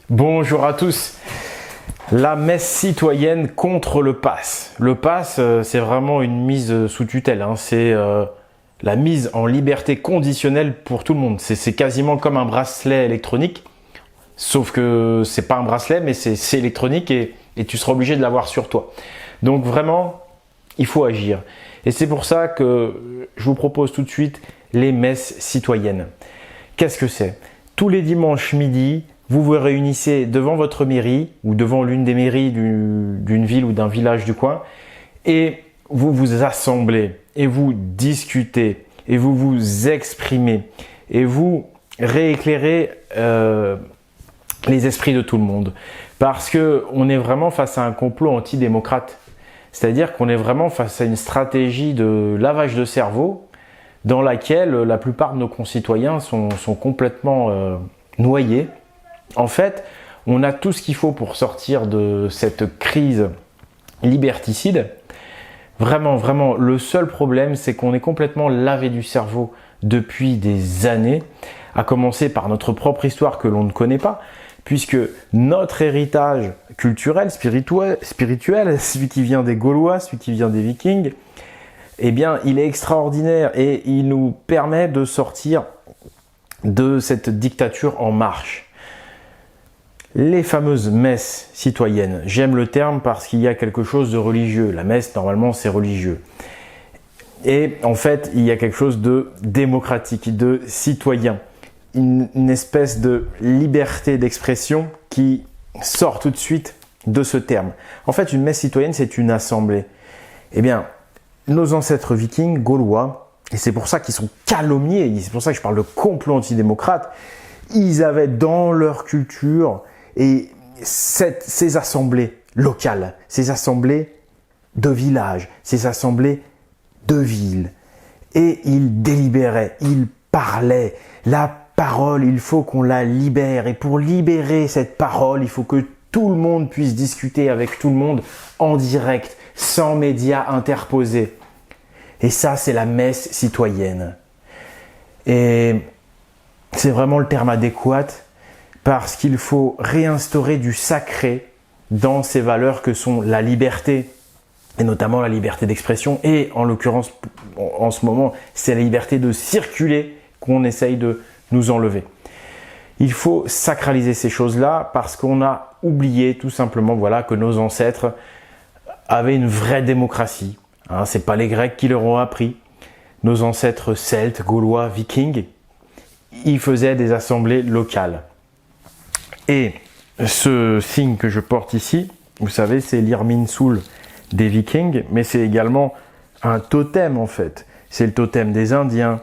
Bonjour à tous. La messe citoyenne contre le pass. Le pass, c'est vraiment une mise sous tutelle. C'est la mise en liberté conditionnelle pour tout le monde. C'est quasiment comme un bracelet électronique. Sauf que c'est pas un bracelet, mais c'est électronique et tu seras obligé de l'avoir sur toi. Donc vraiment, il faut agir. Et c'est pour ça que je vous propose tout de suite les messes citoyennes. Qu'est-ce que c'est? Tous les dimanches midi, vous vous réunissez devant votre mairie ou devant l'une des mairies d'une ville ou d'un village du coin et vous vous assemblez et vous discutez et vous vous exprimez et vous rééclairez les esprits de tout le monde. Parce qu'on est vraiment face à un complot antidémocrate. C'est-à-dire qu'on est vraiment face à une stratégie de lavage de cerveau dans laquelle la plupart de nos concitoyens sont complètement noyés. En fait, on a tout ce qu'il faut pour sortir de cette crise liberticide. Vraiment, vraiment, le seul problème, c'est qu'on est complètement lavé du cerveau depuis des années, à commencer par notre propre histoire que l'on ne connaît pas, puisque notre héritage culturel, spirituel, celui qui vient des Gaulois, celui qui vient des Vikings, eh bien, il est extraordinaire et il nous permet de sortir de cette dictature en marche. Les fameuses messes citoyennes, j'aime le terme parce qu'il y a quelque chose de religieux. La messe, normalement, c'est religieux. Et en fait, il y a quelque chose de démocratique, de citoyen. Une espèce de liberté d'expression qui sort tout de suite de ce terme. En fait, une messe citoyenne, c'est une assemblée. Eh bien, nos ancêtres vikings, gaulois, et c'est pour ça qu'ils sont calomniés, c'est pour ça que je parle de complot antidémocrate, ils avaient dans leur culture et ces assemblées locales, ces assemblées de villages, ces assemblées de villes. Et ils délibéraient, ils parlaient. La parole, il faut qu'on la libère. Et pour libérer cette parole, il faut que tout le monde puisse discuter avec tout le monde en direct, sans médias interposés. Et ça, c'est la messe citoyenne. Et c'est vraiment le terme adéquat parce qu'il faut réinstaurer du sacré dans ces valeurs que sont la liberté, et notamment la liberté d'expression, et en l'occurrence, en ce moment, c'est la liberté de circuler qu'on essaye de nous enlever. Il faut sacraliser ces choses-là parce qu'on a oublié tout simplement que nos ancêtres avaient une vraie démocratie. C'est pas les Grecs qui leur ont appris. Nos ancêtres celtes, gaulois, vikings, ils faisaient des assemblées locales. Et ce signe que je porte ici, vous savez, c'est l'Irminsul des Vikings, mais c'est également un totem en fait. C'est le totem des Indiens.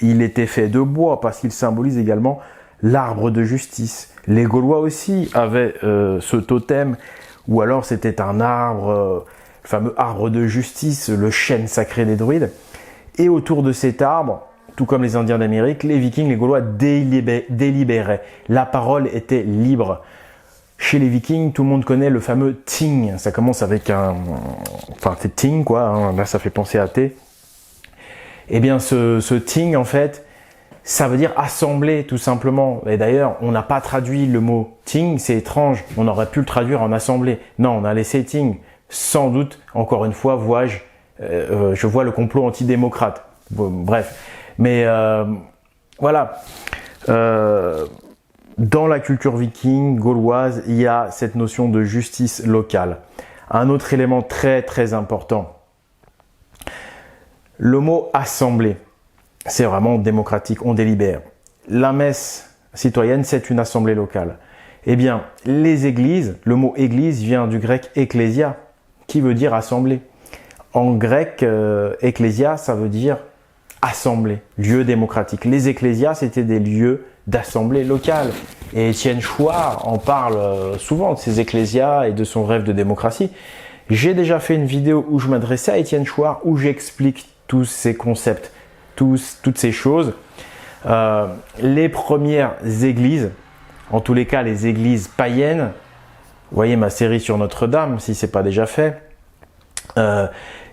Il était fait de bois parce qu'il symbolise également l'arbre de justice. Les Gaulois aussi avaient ce totem, ou alors c'était un arbre, le fameux arbre de justice, le chêne sacré des druides. Et autour de cet arbre, tout comme les Indiens d'Amérique, les Vikings, les Gaulois délibéraient. La parole était libre. Chez les Vikings, tout le monde connaît le fameux ting. Ça commence avec c'est ting quoi. Là, ça fait penser à thé. Eh bien, ce ting, en fait, ça veut dire assemblée, tout simplement. Et d'ailleurs, on n'a pas traduit le mot ting. C'est étrange. On aurait pu le traduire en assemblée. Non, on a laissé ting. Sans doute, encore une fois, je vois le complot antidémocrate. Bref. Mais voilà, dans la culture viking, gauloise, il y a cette notion de justice locale. Un autre élément très très important, le mot assemblée, c'est vraiment démocratique, on délibère. La messe citoyenne, c'est une assemblée locale. Eh bien, les églises, le mot église vient du grec ecclésia, qui veut dire assemblée. En grec, ecclésia, ça veut dire assemblée, lieu démocratique. Les ecclésias, c'était des lieux d'assemblée locale. Et Étienne Chouard en parle souvent de ces ecclésias et de son rêve de démocratie. J'ai déjà fait une vidéo où je m'adressais à Étienne Chouard, où j'explique tous ces concepts, toutes ces choses. Les premières églises, en tous les cas les églises païennes, vous voyez ma série sur Notre-Dame, si ce n'est pas déjà fait,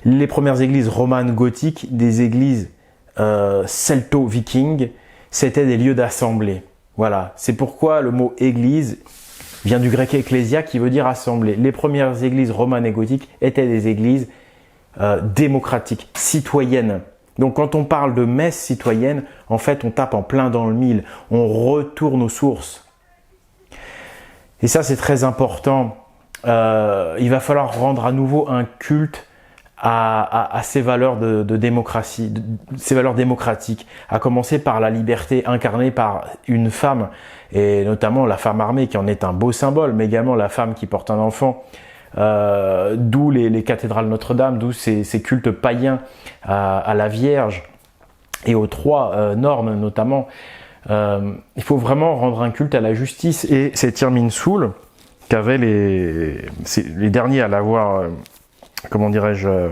les premières églises romanes gothiques, des églises celto-vikings, c'était des lieux d'assemblée. Voilà, c'est pourquoi le mot église vient du grec ecclésia qui veut dire assemblée. Les premières églises romanes et gothiques étaient des églises démocratiques, citoyennes. Donc quand on parle de messe citoyenne, en fait on tape en plein dans le mille, on retourne aux sources. Et ça c'est très important. Il va falloir rendre à nouveau un culte à ces valeurs de démocratie, ces valeurs démocratiques, à commencer par la liberté incarnée par une femme, et notamment la femme armée qui en est un beau symbole, mais également la femme qui porte un enfant, d'où les cathédrales Notre-Dame, d'où ces cultes païens à la Vierge et aux trois normes notamment. Il faut vraiment rendre un culte à la justice, et c'est Irminsul qu'avaient les derniers à l'avoir, comment dirais-je,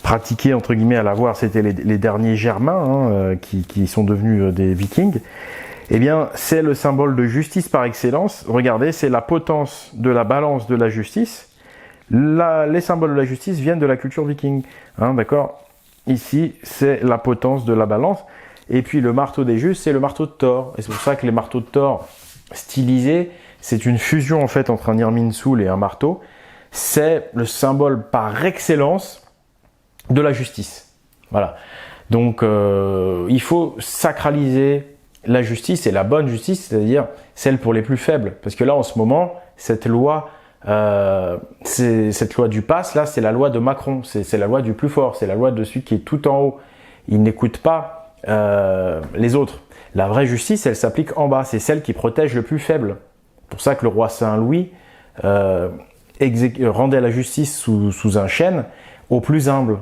pratiqué entre guillemets à l'avoir, c'était les derniers Germains qui sont devenus des Vikings. Eh bien, c'est le symbole de justice par excellence. Regardez, c'est la potence de la balance de la justice. Les symboles de la justice viennent de la culture viking, d'accord. Ici, c'est la potence de la balance. Et puis le marteau des justes, c'est le marteau de Thor. Et c'est pour ça que les marteaux de Thor stylisés, c'est une fusion en fait entre un Irminsul et un marteau. C'est le symbole par excellence de la justice. Voilà. Donc il faut sacraliser la justice, et la bonne justice, c'est-à-dire celle pour les plus faibles. Parce que là, en ce moment, cette loi du pass, là, c'est la loi de Macron. C'est la loi du plus fort. C'est la loi de celui qui est tout en haut. Il n'écoute pas les autres. La vraie justice, elle s'applique en bas. C'est celle qui protège le plus faible. C'est pour ça que le roi Saint-Louis rendait la justice sous un chêne au plus humble.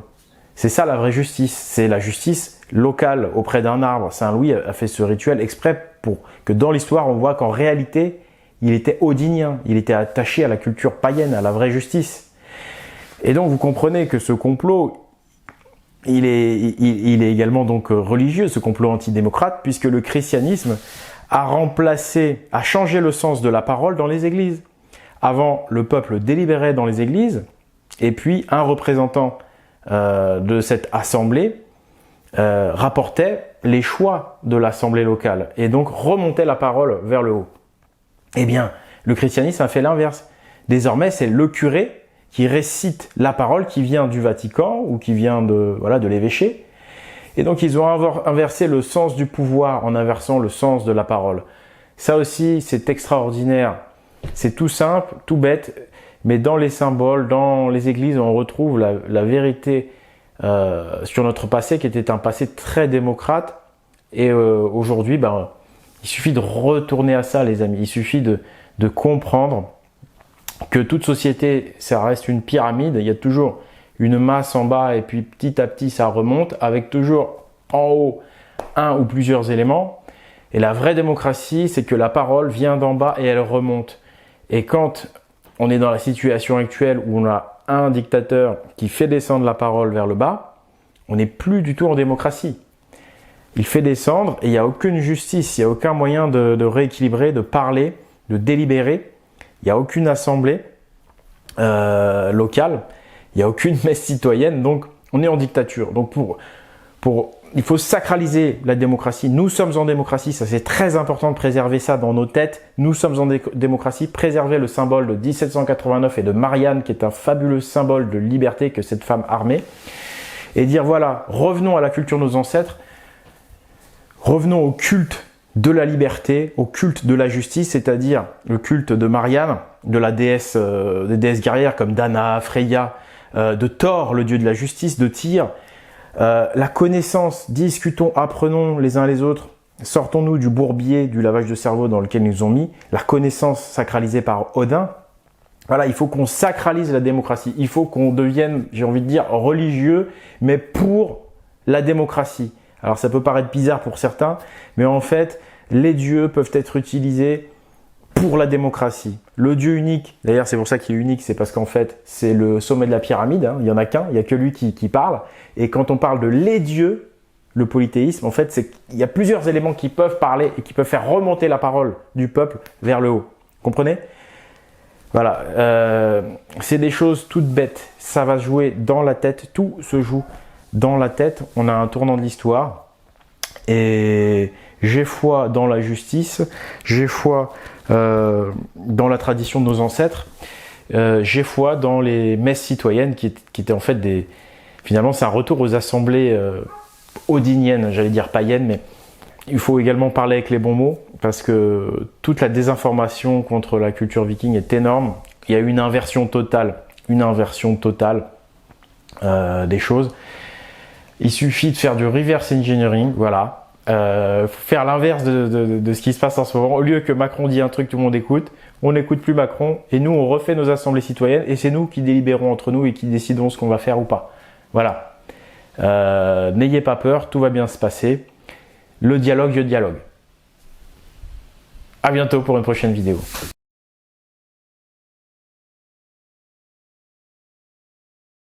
C'est ça la vraie justice. C'est la justice locale auprès d'un arbre. Saint-Louis a fait ce rituel exprès pour que dans l'histoire, on voit qu'en réalité, il était odinien. Il était attaché à la culture païenne, à la vraie justice. Et donc, vous comprenez que ce complot, il est également donc religieux, ce complot antidémocrate, puisque le christianisme a changé le sens de la parole dans les églises. Avant, le peuple délibérait dans les églises, et puis un représentant de cette assemblée rapportait les choix de l'assemblée locale, et donc remontait la parole vers le haut. Eh bien, le christianisme a fait l'inverse. Désormais, c'est le curé qui récite la parole qui vient du Vatican ou qui vient de l'évêché. Et donc, ils ont inversé le sens du pouvoir en inversant le sens de la parole. Ça aussi, c'est extraordinaire. C'est tout simple, tout bête, mais dans les symboles, dans les églises, on retrouve la vérité sur notre passé qui était un passé très démocrate. Et aujourd'hui, il suffit de retourner à ça, les amis. Il suffit de comprendre que toute société, ça reste une pyramide. Il y a toujours une masse en bas et puis petit à petit, ça remonte avec toujours en haut un ou plusieurs éléments. Et la vraie démocratie, c'est que la parole vient d'en bas et elle remonte. Et quand on est dans la situation actuelle où on a un dictateur qui fait descendre la parole vers le bas, on n'est plus du tout en démocratie. Il fait descendre et il n'y a aucune justice, il n'y a aucun moyen de rééquilibrer, de parler, de délibérer. Il n'y a aucune assemblée locale, il n'y a aucune messe citoyenne, donc on est en dictature. Donc il faut sacraliser la démocratie. Nous sommes en démocratie, ça c'est très important de préserver ça dans nos têtes. Nous sommes en démocratie, préserver le symbole de 1789 et de Marianne, qui est un fabuleux symbole de liberté que cette femme armée. Et dire voilà, revenons à la culture de nos ancêtres, revenons au culte de la liberté, au culte de la justice, c'est-à-dire le culte de Marianne, de la déesse, des déesses guerrières comme Dana, Freya, de Thor, le dieu de la justice, de Tyr. La connaissance, discutons, apprenons les uns les autres, sortons-nous du bourbier, du lavage de cerveau dans lequel ils nous ont mis, la connaissance sacralisée par Odin. Voilà, il faut qu'on sacralise la démocratie, il faut qu'on devienne, j'ai envie de dire, religieux, mais pour la démocratie. Alors ça peut paraître bizarre pour certains, mais en fait, les dieux peuvent être utilisés pour la démocratie. Le Dieu unique, d'ailleurs c'est pour ça qu'il est unique, c'est parce qu'en fait c'est le sommet de la pyramide, il n'y en a qu'un, il n'y a que lui qui parle. Et quand on parle de les dieux, le polythéisme, en fait il y a plusieurs éléments qui peuvent parler et qui peuvent faire remonter la parole du peuple vers le haut. Comprenez ? Voilà, c'est des choses toutes bêtes, ça va se jouer dans la tête, tout se joue dans la tête. On a un tournant de l'histoire et j'ai foi dans la justice, j'ai foi dans la tradition de nos ancêtres. J'ai foi dans les messes citoyennes qui étaient en fait finalement c'est un retour aux assemblées odiniennes, j'allais dire païennes, mais il faut également parler avec les bons mots parce que toute la désinformation contre la culture viking est énorme. Il y a une inversion totale des choses. Il suffit de faire du reverse engineering, voilà. Faire l'inverse de ce qui se passe en ce moment. Au lieu que Macron dit un truc, tout le monde écoute. On n'écoute plus Macron et nous, on refait nos assemblées citoyennes et c'est nous qui délibérons entre nous et qui décidons ce qu'on va faire ou pas. Voilà. N'ayez pas peur, tout va bien se passer. Le dialogue. À bientôt pour une prochaine vidéo.